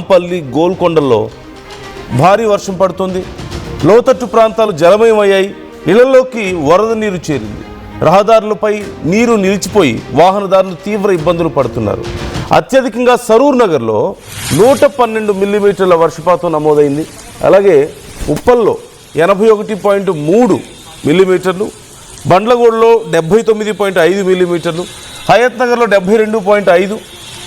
నాంపల్లి, గోల్కొండల్లో భారీ వర్షం పడుతుంది. లోతట్టు ప్రాంతాలు జలమయమయ్యాయి. ఇళ్లలోకి వరద నీరు చేరింది. రహదారులపై నీరు నిలిచిపోయి వాహనదారులు తీవ్ర ఇబ్బందులు పడుతున్నారు. అత్యధికంగా సరూర్ నగర్లో 112 మిల్లీమీటర్ల వర్షపాతం నమోదైంది. అలాగే ఉప్పల్లో 81.3 మిల్లీమీటర్లు, బండ్లగూడలో 79.5 మిల్లీమీటర్లు, హయత్ నగర్లో 72.5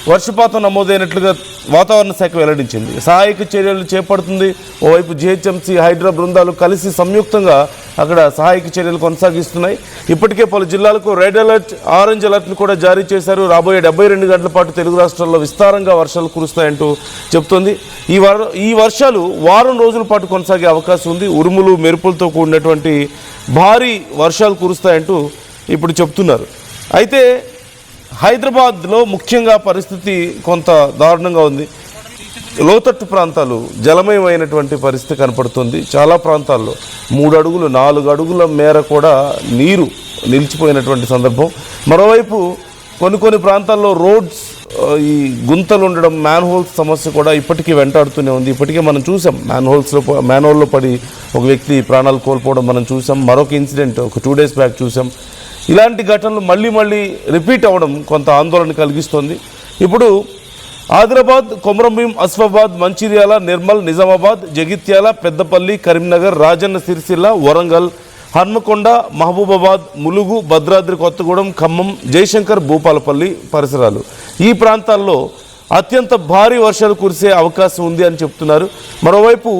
వర్షపాతం నమోదైనట్లుగా వాతావరణ శాఖ వెల్లడించింది. సహాయక చర్యలు చేపడుతుంది. ఓవైపు జిహెచ్ఎంసీ, హైడ్రా బృందాలు కలిసి సంయుక్తంగా అక్కడ సహాయక చర్యలు కొనసాగిస్తున్నాయి. ఇప్పటికే పలు జిల్లాలకు రెడ్ అలర్ట్, ఆరెంజ్ అలర్ట్ను కూడా జారీ చేశారు. రాబోయే 72 గంటల పాటు తెలుగు రాష్ట్రాల్లో విస్తారంగా వర్షాలు కురుస్తాయంటూ చెబుతోంది. ఈ వర్షాలు వారం రోజుల పాటు కొనసాగే అవకాశం ఉంది. ఉరుములు, మెరుపులతో కూడినటువంటి భారీ వర్షాలు కురుస్తాయంటూ ఇప్పుడు చెప్తున్నారు. అయితే హైదరాబాద్లో ముఖ్యంగా పరిస్థితి కొంత దారుణంగా ఉంది. లోతట్టు ప్రాంతాలు జలమయమైనటువంటి పరిస్థితి కనపడుతుంది. చాలా ప్రాంతాల్లో 3 అడుగులు 4 అడుగుల మేర కూడా నీరు నిలిచిపోయినటువంటి సందర్భం. మరోవైపు కొన్ని ప్రాంతాల్లో రోడ్స్ ఈ గుంతలు ఉండడం, మ్యాన్హోల్స్ సమస్య కూడా ఇప్పటికీ వెంటాడుతూనే ఉంది. ఇప్పటికే మనం చూసాం, మ్యాన్హోల్లో పడి ఒక వ్యక్తి ప్రాణాలు కోల్పోవడం మనం చూసాం. మరొక ఇన్సిడెంట్ ఒక 2 డేస్ బ్యాక్ చూసాం. ఇలాంటి ఘటనలు మళ్ళీ రిపీట్ అవ్వడం కొంత ఆందోళన కలిగిస్తోంది. ఇప్పుడు ఆదిలాబాద్, కొమరంభీం, ఆసిఫాబాద్, మంచిర్యాల, నిర్మల్, నిజామాబాద్, జగిత్యాల, పెద్దపల్లి, కరీంనగర్, రాజన్న సిరిసిల్ల, వరంగల్, హన్మకొండ, మహబూబాబాద్, ములుగు, భద్రాద్రి కొత్తగూడెం, ఖమ్మం, జయశంకర్, భూపాలపల్లి పరిసరాలు ఈ ప్రాంతాల్లో అత్యంత భారీ వర్షాలు కురిసే అవకాశం ఉంది అని చెప్తున్నారు. మరోవైపు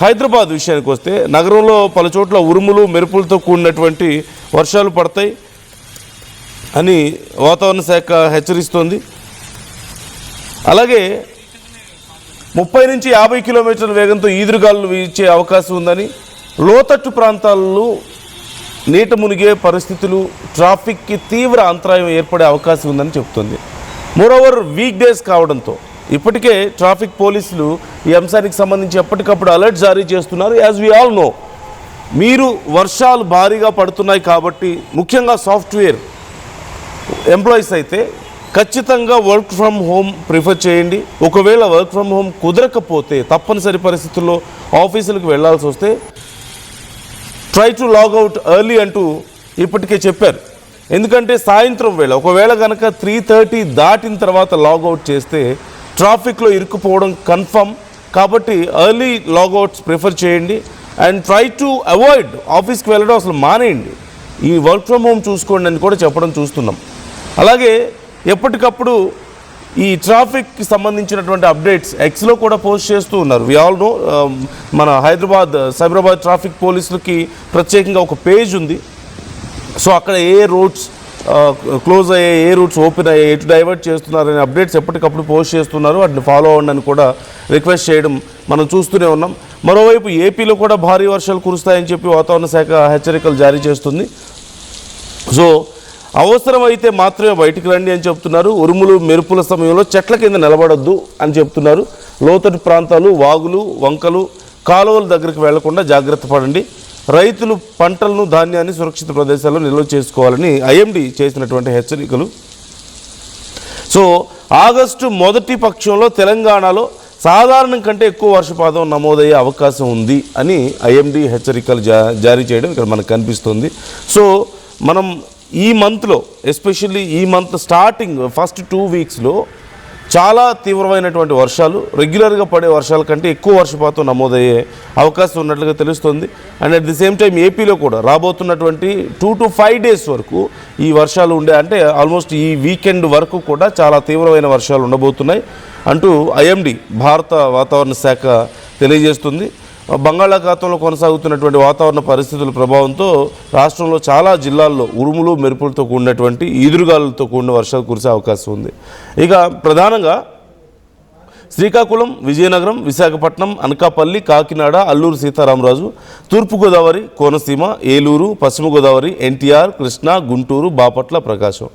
హైదరాబాద్ విషయానికి వస్తే నగరంలో పలుచోట్ల ఉరుములు, మెరుపులతో కూడినటువంటి వర్షాలు పడతాయి అని వాతావరణ శాఖ హెచ్చరిస్తోంది. అలాగే 30 నుంచి 50 కిలోమీటర్ల వేగంతో ఈదురుగాలు వీచే అవకాశం ఉందని, లోతట్టు ప్రాంతాల్లో నీట మునిగే పరిస్థితులు, ట్రాఫిక్కి తీవ్ర అంతరాయం ఏర్పడే అవకాశం ఉందని చెప్తుంది. మోరోవర్ వీక్ డేస్ కావడంతో ఇప్పటికే ట్రాఫిక్ పోలీసులు ఈ అంశానికి సంబంధించి ఎప్పటికప్పుడు అలర్ట్ జారీ చేస్తున్నారు. యాజ్ వి ఆల్ నో, మీరు వర్షాలు భారీగా పడుతున్నాయి కాబట్టి ముఖ్యంగా సాఫ్ట్వేర్ ఎంప్లాయీస్ అయితే ఖచ్చితంగా వర్క్ ఫ్రమ్ హోమ్ ప్రిఫర్ చేయండి. ఒకవేళ వర్క్ ఫ్రమ్ హోమ్ కుదరకపోతే తప్పనిసరి పరిస్థితుల్లో ఆఫీసులకు వెళ్లాల్సి వస్తే ట్రై టు లాగౌట్ ఎర్లీ అంటూ ఇప్పటికే చెప్పారు. ఎందుకంటే సాయంత్రం వేళ ఒకవేళ కనుక 3:30 దాటిన తర్వాత లాగౌట్ చేస్తే ట్రాఫిక్లో ఇరుక్కుపోవడం కన్ఫర్మ్. కాబట్టి ఎర్లీ లాగౌట్స్ ప్రిఫర్ చేయండి అండ్ ట్రై టు అవాయిడ్ ఆఫీస్కి వెళ్ళడం అసలు మానేయండి. ఈ వర్క్ ఫ్రమ్ హోమ్ చూసుకోండి అని కూడా చెప్పడం చూస్తున్నాం. అలాగే ఎప్పటికప్పుడు ఈ ట్రాఫిక్కి సంబంధించినటువంటి అప్డేట్స్ ఎక్స్లో కూడా పోస్ట్ చేస్తూ ఉన్నారు. వి ఆల్ నో, మన హైదరాబాద్ సైబరాబాద్ ట్రాఫిక్ పోలీసులకి ప్రత్యేకంగా ఒక పేజ్ ఉంది. సో అక్కడ ఏ రోడ్స్ క్లోజ్ అయ్యాయి, ఏ రూట్స్ ఓపెన్ అయ్యాయి, ఎటు డైవర్ట్ చేస్తున్నారనే అప్డేట్స్ ఎప్పటికప్పుడు పోస్ట్ చేస్తున్నారు. వాటిని ఫాలో అవ్వండి అని కూడా రిక్వెస్ట్ చేయడం మనం చూస్తూనే ఉన్నాం. మరోవైపు ఏపీలో కూడా భారీ వర్షాలు కురుస్తాయని చెప్పి వాతావరణ శాఖ హెచ్చరికలు జారీ చేస్తుంది. సో అవసరమైతే మాత్రమే బయటికి రండి అని చెప్తున్నారు. ఉరుములు, మెరుపుల సమయంలో చెట్ల కింద నిలబడొద్దు అని చెప్తున్నారు. లోతట్టు ప్రాంతాలు, వాగులు, వంకలు, కాలువల దగ్గరికి వెళ్లకుండా జాగ్రత్త పడండి. రైతులు పంటలను, ధాన్యాన్ని సురక్షిత ప్రదేశాల్లో నిల్వ చేసుకోవాలని ఐఎండీ చేసినటువంటి హెచ్చరికలు. సో ఆగస్టు మొదటి పక్షంలో తెలంగాణలో సాధారణం కంటే ఎక్కువ వర్షపాతం నమోదయ్యే అవకాశం ఉంది అని ఐఎండీ హెచ్చరికలు జారీ చేయడం ఇక్కడ మనకు కనిపిస్తుంది. సో మనం ఈ మంత్లో, ఎస్పెషల్లీ ఈ మంత్ స్టార్టింగ్ ఫస్ట్ 2 వీక్స్లో చాలా తీవ్రమైనటువంటి వర్షాలు, రెగ్యులర్గా పడే వర్షాల కంటే ఎక్కువ వర్షపాతం నమోదయ్యే అవకాశం ఉన్నట్లుగా తెలుస్తుంది. And at the same time ఏపీలో కూడా రాబోతున్నటువంటి 2 to 5 డేస్ వరకు ఈ వర్షాలు ఉండే, అంటే ఆల్మోస్ట్ ఈ వీకెండ్ వరకు కూడా చాలా తీవ్రమైన వర్షాలు ఉండబోతున్నాయి అంటూ ఐఎండీ భారత వాతావరణ శాఖ తెలియజేస్తుంది. బంగాళాఖాతంలో కొనసాగుతున్నటువంటి వాతావరణ పరిస్థితుల ప్రభావంతో రాష్ట్రంలో చాలా జిల్లాల్లో ఉరుములు, మెరుపులతో కూడినటువంటి ఈదురుగాలులతో కూడిన వర్షాలు కురిసే అవకాశం ఉంది. ఇక ప్రధానంగా శ్రీకాకుళం, విజయనగరం, విశాఖపట్నం, అనకాపల్లి, కాకినాడ, అల్లూరు సీతారామరాజు, తూర్పుగోదావరి, కోనసీమ, ఏలూరు, పశ్చిమ గోదావరి, ఎన్టీఆర్, కృష్ణా, గుంటూరు, బాపట్ల, ప్రకాశం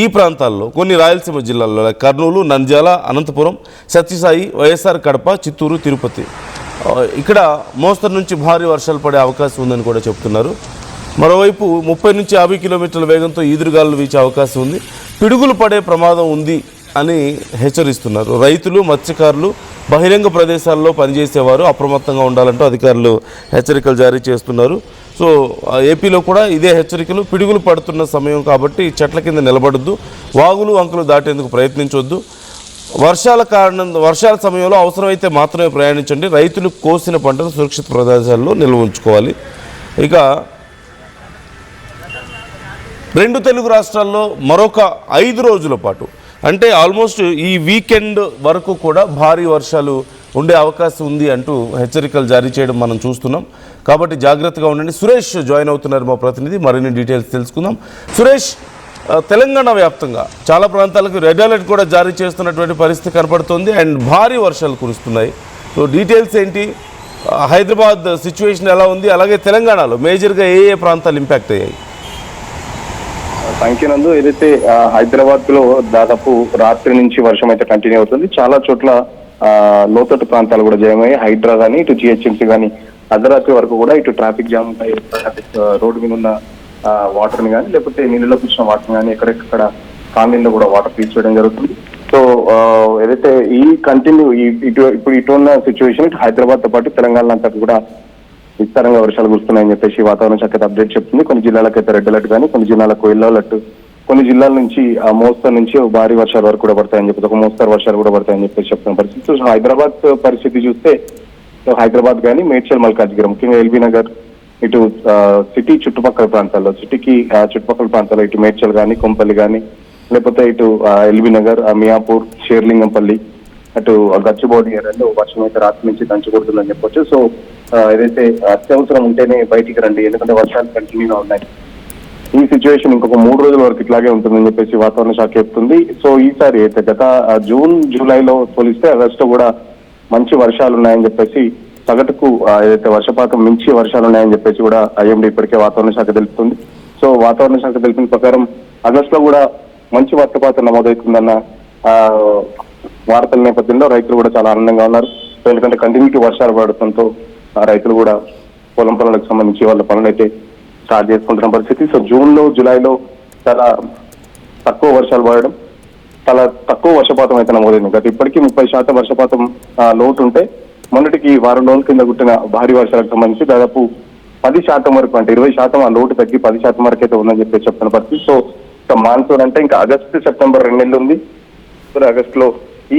ఈ ప్రాంతాల్లో, కొన్ని రాయలసీమ జిల్లాల్లో కర్నూలు, నంద్యాల, అనంతపురం, సత్యసాయి, వైఎస్ఆర్ కడప, చిత్తూరు, తిరుపతి ఇక్కడ మోస్తరు నుంచి భారీ వర్షాలు పడే అవకాశం ఉందని కూడా చెప్తున్నారు. మరోవైపు 30 నుంచి 50 కిలోమీటర్ల వేగంతో ఈదురుగాలు వీచే అవకాశం ఉంది. పిడుగులు పడే ప్రమాదం ఉంది అని హెచ్చరిస్తున్నారు. రైతులు, మత్స్యకారులు, బహిరంగ ప్రదేశాల్లో పనిచేసేవారు అప్రమత్తంగా ఉండాలంటూ అధికారులు హెచ్చరికలు జారీ చేస్తున్నారు. సో ఏపీలో కూడా ఇదే హెచ్చరికలు. పిడుగులు పడుతున్న సమయం కాబట్టి చెట్ల కింద నిలబడొద్దు, వాగులు వంకలు దాటేందుకు ప్రయత్నించొద్దు, వర్షాల సమయంలో అవసరమైతే మాత్రమే ప్రయాణించండి, రైతులు కోసిన పంటను సురక్షిత ప్రదేశాల్లో నిల్వ ఉంచుకోవాలి. ఇక 2 తెలుగు రాష్ట్రాల్లో మరొక 5 రోజుల పాటు అంటే ఆల్మోస్ట్ ఈ వీకెండ్ వరకు కూడా భారీ వర్షాలు ఉండే అవకాశం ఉంది అంటూ హెచ్చరికలు జారీ చేయడం మనం చూస్తున్నాం. కాబట్టి జాగ్రత్తగా ఉండండి. సురేష్ జాయిన్ అవుతున్నారు మా ప్రతినిధి, మరిన్ని డీటెయిల్స్ తెలుసుకుందాం. సురేష్, తెలంగాణ వ్యాప్తంగా చాలా ప్రాంతాలకు రెడ్ అలర్ట్ కూడా జారీ చేస్తున్నటువంటి పరిస్థితి కనపడుతుంది అండ్ భారీ వర్షాలు కురుస్తున్నాయి. సో డీటెయిల్స్ ఏంటి, హైదరాబాద్ సిచ్యువేషన్ ఎలా ఉంది, అలాగే తెలంగాణలో మేజర్గా ఏ ప్రాంతాలు ఇంపాక్ట్ అయ్యాయి? సంఖ్యనందు ఏదైతే హైదరాబాద్ లో దాదాపు రాత్రి నుంచి వర్షం అయితే కంటిన్యూ అవుతుంది. చాలా చోట్ల లోతట్టు ప్రాంతాలు కూడా జయమయ్యాయి. హైడ్రా కానీ ఇటు జిహెచ్ఎంసీ కానీ అర్ధరాత్రి వరకు కూడా ఇటు ట్రాఫిక్ జామ్ ఉంటాయి. రోడ్డు మీద ఉన్న వాటర్ ని కానీ లేకపోతే నీళ్ళలో కూర్చున్న వాటర్ కానీ ఎక్కడెక్కడ కాలనీలో కూడా వాటర్ తీసుకోవడం జరుగుతుంది. సో ఏదైతే ఈ కంటిన్యూ ఇప్పుడు ఇటున్న సిచ్యువేషన్ ఇటు హైదరాబాద్ తో పాటు తెలంగాణ అంతా కూడా విస్తారంగా వర్షాలు కురుస్తున్నాయని చెప్పేసి వాతావరణ శాఖ అప్డేట్ చెప్తుంది. కొన్ని జిల్లాలకైతే రెడ్ అలర్ట్ కానీ, కొన్ని జిల్లాలకు ఎల్లో అలర్ట్, కొన్ని జిల్లాల నుంచి మోస్తరు నుంచి భారీ వర్షాల వరకు కూడా పడతాయని చెప్పేసి, ఒక మోస్తరు వర్షాలు కూడా పడతాయని చెప్పేసి చెప్తున్న పరిస్థితి. సో హైదరాబాద్ పరిస్థితి చూస్తే హైదరాబాద్ కానీ, మేడ్చల్, మల్కాజ్గిరి, ముఖ్యంగా ఎల్బీ నగర్, ఇటు సిటీ చుట్టుపక్కల ప్రాంతాల్లో, సిటీకి చుట్టుపక్కల ప్రాంతాల్లో ఇటు మేడ్చల్ కానీ, కొంపల్లి కానీ, లేకపోతే ఇటు ఎల్బీ నగర్, మియాపూర్, షేర్లింగంపల్లి, అటు గచ్చిబౌలి ఏరియాలో వర్షం అయితే రాత్రి నుంచి దంచుకొడుతుందని చెప్పొచ్చు. సో ఏదైతే అత్యవసరం ఉంటేనే బయటికి రండి, ఎందుకంటే వర్షాలు కంటిన్యూగా ఉన్నాయి. ఈ సిచ్యువేషన్ ఇంకొక 3 రోజుల వరకు ఇట్లాగే ఉంటుందని చెప్పేసి వాతావరణ శాఖ చెప్తుంది. సో ఈసారి అయితే గత జూన్, జూలైలో పోలిస్తే ఆగస్టు కూడా మంచి వర్షాలు ఉన్నాయని చెప్పేసి, సగటుకు ఏదైతే వర్షపాతం మించి వర్షాలు ఉన్నాయని చెప్పేసి కూడా ఐఎండీ ఇప్పటికే వాతావరణ శాఖ తెలుపుతుంది. సో వాతావరణ శాఖ తెలిపిన ప్రకారం ఆగస్టులో కూడా మంచి వర్షపాతం నమోదవుతుందన్న వార్తల నేపథ్యంలో రైతులు కూడా చాలా ఆనందంగా ఉన్నారు. ఎందుకంటే కంటిన్యూటీ వర్షాలు పడటంతో రైతులు కూడా పొలం పనులకు సంబంధించి వాళ్ళ పనులు అయితే స్టార్ట్ చేసుకుంటున్న పరిస్థితి. సో జూన్ లో, జూలైలో చాలా తక్కువ వర్షాలు పడడం, చాలా తక్కువ వర్షపాతం అయితే నమోదైంది. గత ఇప్పటికీ 30% వర్షపాతం లోటు ఉంటే, మొన్నటికి వారం రోజుల కింద కుట్టిన భారీ వర్షాలకు సంబంధించి దాదాపు 10% వరకు, అంటే 20% ఆ లోటు తగ్గి 10% వరకు అయితే ఉందని చెప్పి చెప్తున్న పరిస్థితి. సో మాన్సూన్ అంటే ఇంకా ఆగస్టు, సెప్టెంబర్ 2 నెలలు ఉంది. ఆగస్టులో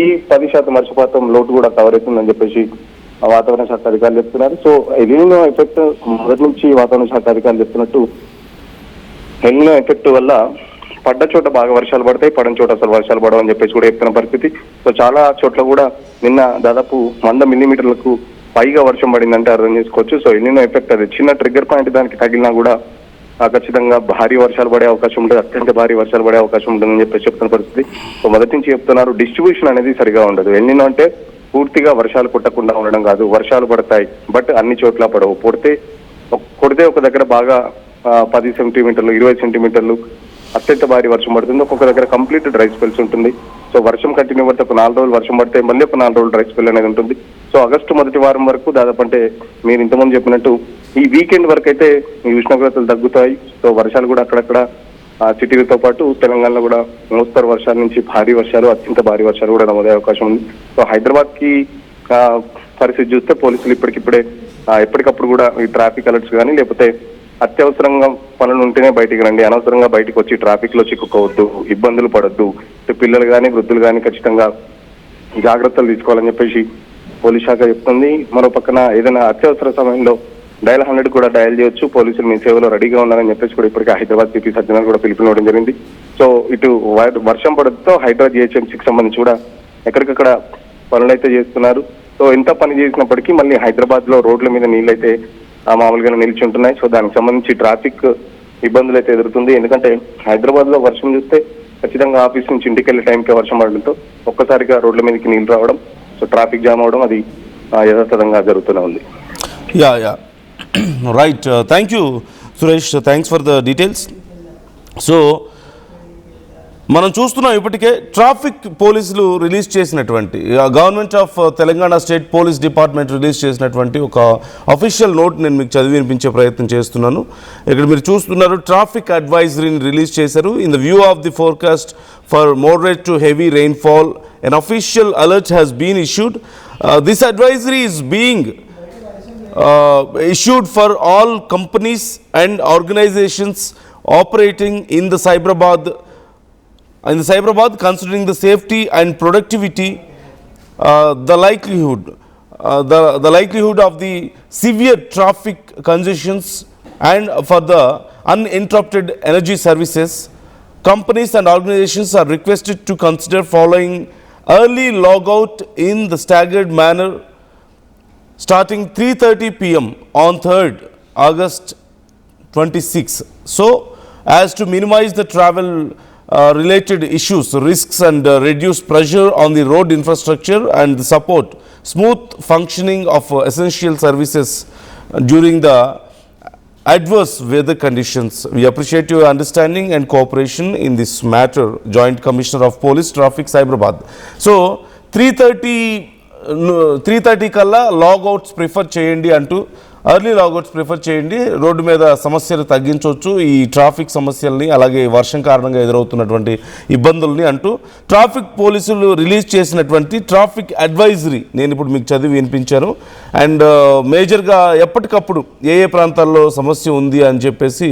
ఈ 10% వర్షపాతం లోటు కూడా కవర్ అవుతుందని చెప్పేసి వాతావరణ శాఖ అధికారులు చెప్తున్నారు. సో ఎల్నినో ఎఫెక్ట్ మొదటి నుంచి వాతావరణ శాఖ అధికారులు చెప్తున్నట్టు, ఎల్నినో ఎఫెక్ట్ వల్ల పడ్డ చోట బాగా వర్షాలు పడతాయి, పడని చోట అసలు వర్షాలు పడవని చెప్పేసి కూడా చెప్తున్న పరిస్థితి. సో చాలా చోట్ల కూడా నిన్న దాదాపు 100 మిల్లీమీటర్లకు పైగా వర్షం పడిందంటే అర్థం చేసుకోవచ్చు. సో ఎల్నినో ఎఫెక్ట్ అది చిన్న ట్రిగ్గర్ పాయింట్ దానికి తగిలినా కూడా ఖచ్చితంగా భారీ వర్షాలు పడే అవకాశం ఉంటుంది, అత్యంత భారీ వర్షాలు పడే అవకాశం ఉంటుందని చెప్పేసి చెప్తున్న పరిస్థితి. సో మొదటి నుంచి చెప్తున్నారు, డిస్ట్రిబ్యూషన్ అనేది సరిగా ఉండదు. ఎల్నినో అంటే పూర్తిగా వర్షాలు కొట్టకుండా ఉండడం కాదు, వర్షాలు పడతాయి బట్ అన్ని చోట్ల పడవు. కొడితే ఒక దగ్గర బాగా 10 సెంటీమీటర్లు, 20 సెంటీమీటర్లు అత్యంత భారీ వర్షం పడుతుంది, ఒక్కొక్క దగ్గర కంప్లీట్ డ్రై స్పెల్స్ ఉంటుంది. సో వర్షం కంటిన్యూ పడితే ఒక 4 రోజులు వర్షం పడితే మళ్ళీ ఒక 4 రోజులు డ్రై స్పెల్ అనేది ఉంటుంది. సో ఆగస్టు మొదటి వారం వరకు దాదాపు, అంటే మీరు ఇంతకుముందు చెప్పినట్టు ఈ వీకెండ్ వరకు అయితే ఈ ఉష్ణోగ్రతలు తగ్గుతాయి. సో వర్షాలు కూడా అక్కడక్కడ సిటీలతో పాటు తెలంగాణలో కూడా మోస్తరు వర్షాల నుంచి భారీ వర్షాలు, అత్యంత భారీ వర్షాలు కూడా నమోదయ్యే అవకాశం ఉంది. సో హైదరాబాద్ కి పరిస్థితి చూస్తే పోలీసులు ఎప్పటికప్పుడు కూడా ఈ ట్రాఫిక్ అలర్ట్స్ కానీ, లేకపోతే అత్యవసరంగా పనులు ఉంటేనే బయటికి రండి, అనవసరంగా బయటకు వచ్చి ట్రాఫిక్ లో చిక్కుకోవద్దు, ఇబ్బందులు పడొద్దు, పిల్లలు కానీ వృద్ధులు కానీ ఖచ్చితంగా జాగ్రత్తలు తీసుకోవాలని చెప్పేసి పోలీస్ శాఖ చెప్తుంది. మరో పక్కన ఏదైనా అత్యవసర సమయంలో డయల్ 100 కూడా డయల్ చేయొచ్చు, పోలీసులు మీ సేవలో రెడీగా ఉన్నారని చెప్పేసి కూడా ఇప్పటికే హైదరాబాద్ సిపి సజ్జనార్ కూడా పిలుపునివ్వడం జరిగింది. సో ఇటు వర్షం పడడంతో హైదరాబాద్ జిహెచ్ఎంసీకి సంబంధించి కూడా ఎక్కడికక్కడ పనులు అయితే చేస్తున్నారు. సో ఎంత పని చేసినప్పటికీ మళ్ళీ హైదరాబాద్ లో రోడ్ల మీద నీళ్ళైతే మామూలుగానే నిలిచి ఉంటున్నాయి. సో దానికి సంబంధించి ట్రాఫిక్ ఇబ్బందులు అయితే ఎదురుతుంది. ఎందుకంటే హైదరాబాద్ లో వర్షం చూస్తే ఖచ్చితంగా ఆఫీస్ నుంచి ఇంటికి వెళ్ళే టైంకే వర్షం పడడంతో ఒక్కసారిగా రోడ్ల మీదకి నీళ్ళు రావడం, సో ట్రాఫిక్ జామ్ అవడం అది యథాతథంగా జరుగుతూనే ఉంది. Yeah right, thank you Suresh, thanks for the details. So మనం చూస్తున్నాం ఇప్పటికే ట్రాఫిక్ పోలీసులు రిలీజ్ చేసినటువంటి government of Telangana state police department release చేసినటువంటి ఒక అఫీషియల్ నోట్ నేను మీకు చదివి వినిపించే ప్రయత్నం చేస్తున్నాను. ఇక్కడ మీరు చూస్తున్నారు, ట్రాఫిక్ అడ్వైజరీని రిలీజ్ చేశారు. In the view of the forecast for moderate to heavy rainfall an official alert has been issued. This advisory is being issued for all companies and organizations operating in the Cyberabad considering the safety and productivity, the likelihood of the severe traffic congestions and for the uninterrupted energy services. Companies and organizations are requested to consider following early logout in the staggered manner starting 3:30 p.m. on 3rd August 26. So as to minimize the travel related issues, risks and reduce pressure on the road infrastructure and support smooth functioning of essential services during the adverse weather conditions. We appreciate your understanding and cooperation in this matter. Joint Commissioner of Police Traffic, Cyberabad. So 3:30 కల్లా లాగౌట్స్ prefer చేయండి అంటూ, early లాగౌట్స్ prefer చేయండి, road మీద సమస్యలు తగ్గించవచ్చు ఈ traffic సమస్యల్ని, అలాగే వర్షం కారణంగా ఎదురవుతున్నటువంటి ఇబ్బందుల్ని అంటూ ట్రాఫిక్ పోలీసులు రిలీజ్ చేసినటువంటి ట్రాఫిక్ అడ్వైజరీ నేను ఇప్పుడు మీకు చదివి వినిపించాను. అండ్ మేజర్గా ఎప్పటికప్పుడు ఏ ప్రాంతాల్లో సమస్య ఉంది అని చెప్పేసి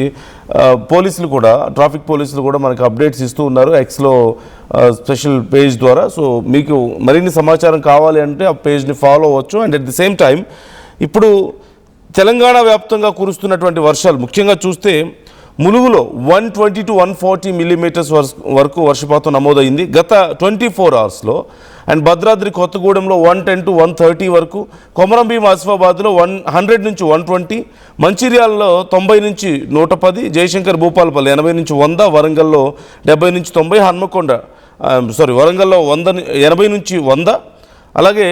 పోలీసులు కూడా, ట్రాఫిక్ పోలీసులు కూడా మనకు అప్డేట్స్ ఇస్తూ ఉన్నారు ఎక్స్లో స్పెషల్ పేజ్ ద్వారా. సో మీకు మరిన్ని సమాచారం కావాలి అంటే ఆ పేజ్ని ఫాలో అవ్వచ్చు. And at the same time ఇప్పుడు తెలంగాణ వ్యాప్తంగా కురుస్తున్నటువంటి వర్షాలు ముఖ్యంగా చూస్తే ములుగులో 120 to 140 మిల్లీమీటర్స్ వరకు వర్షపాతం నమోదైంది గత 24 అవర్స్లో. అండ్ భద్రాద్రి కొత్తగూడెంలో 110 to 130 వరకు, కొమరంభీం ఆసిఫాబాద్లో 100 నుంచి 120, మంచిర్యాలలో 90 నుంచి 110, జయశంకర్ భూపాలపల్లి 80 నుంచి 100, వరంగల్లో 70 నుంచి 90, వరంగల్లో 80 నుంచి 100, అలాగే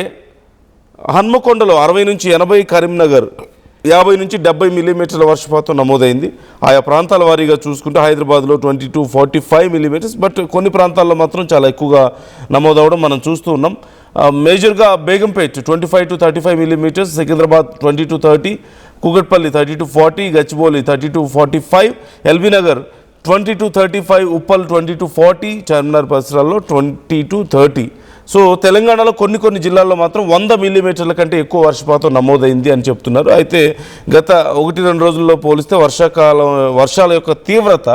హన్మకొండలో 60 నుంచి 80, కరీంనగర్ 50 నుంచి 70 మిల్లీమీటర్ల వర్షపాతం నమోదైంది. ఆయా ప్రాంతాల వారీగా చూసుకుంటే హైదరాబాద్లో 20 to 45 మిల్లీమీటర్స్, బట్ కొన్ని ప్రాంతాల్లో మాత్రం చాలా ఎక్కువగా నమోదవడం మనం చూస్తూ ఉన్నాం. మేజర్గా Begumpet 25 to 35 millimetres, Secunderabad 20 to 30, Kukatpally 30 to 40, Gachibowli 30 to 45, LB Nagar 20 to 35, Uppal 20 to 40, Charminar పరిసరాల్లో 20 to 30. సో తెలంగాణలో కొన్ని జిల్లాల్లో మాత్రం 100 మిల్లీమీటర్ల కంటే ఎక్కువ వర్షపాతం నమోదైంది అని చెప్తున్నారు. అయితే గత 1-2 రోజుల్లో పోలిస్తే వర్షాల యొక్క తీవ్రత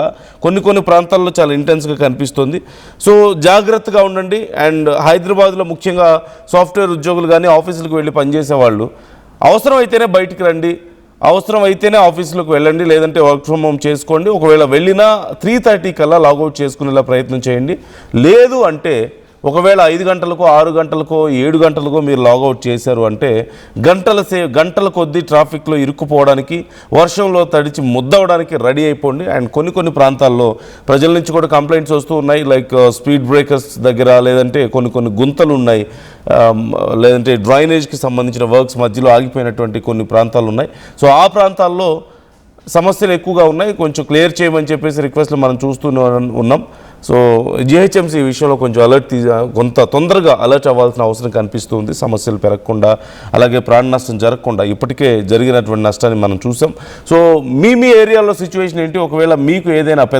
కొన్ని ప్రాంతాల్లో చాలా ఇంటెన్స్గా కనిపిస్తుంది. సో జాగ్రత్తగా ఉండండి. అండ్ హైదరాబాద్లో ముఖ్యంగా సాఫ్ట్వేర్ ఉద్యోగులు కానీ ఆఫీసులకు వెళ్ళి పనిచేసే వాళ్ళు అవసరం అయితేనే బయటికి రండి, అవసరం అయితేనే ఆఫీసులకు వెళ్ళండి, లేదంటే వర్క్ ఫ్రమ్ హోమ్ చేసుకోండి. ఒకవేళ వెళ్ళినా 3:30 కల్లా లాగౌట్ చేసుకునేలా ప్రయత్నం చేయండి. లేదు అంటే ఒకవేళ 5 గంటలకో 6 గంటలకో 7 గంటలకో మీరు లాగౌట్ చేశారు అంటే గంటల కొద్దీ ట్రాఫిక్లో ఇరుక్కుపోవడానికి, వర్షంలో తడిచి ముద్దవడానికి రెడీ అయిపోండి. అండ్ కొన్ని ప్రాంతాల్లో ప్రజల నుంచి కూడా కంప్లైంట్స్ వస్తూ ఉన్నాయి, లైక్ స్పీడ్ బ్రేకర్స్ దగ్గర, లేదంటే కొన్ని గుంతలు ఉన్నాయి, లేదంటే డ్రైనేజ్కి సంబంధించిన వర్క్స్ మధ్యలో ఆగిపోయినటువంటి కొన్ని ప్రాంతాలు ఉన్నాయి. సో ఆ ప్రాంతాల్లో సమస్యలు ఎక్కువగా ఉన్నాయి, కొంచెం క్లియర్ చేయమని చెప్పేసి రిక్వెస్ట్లు మనం చూస్తూనే ఉన్నాం. సో జిహెచ్ఎంసీ ఈ విషయంలో కొంచెం కొంత తొందరగా అలర్ట్ అవ్వాల్సిన అవసరం కనిపిస్తుంది, సమస్యలు పెరగకుండా, అలాగే ప్రాణ నష్టం జరగకుండా. ఇప్పటికే జరిగినటువంటి నష్టాన్ని మనం చూసాం. సో మీ ఏరియాలో సిచ్యువేషన్ ఏంటి? ఒకవేళ మీకు ఏదైనా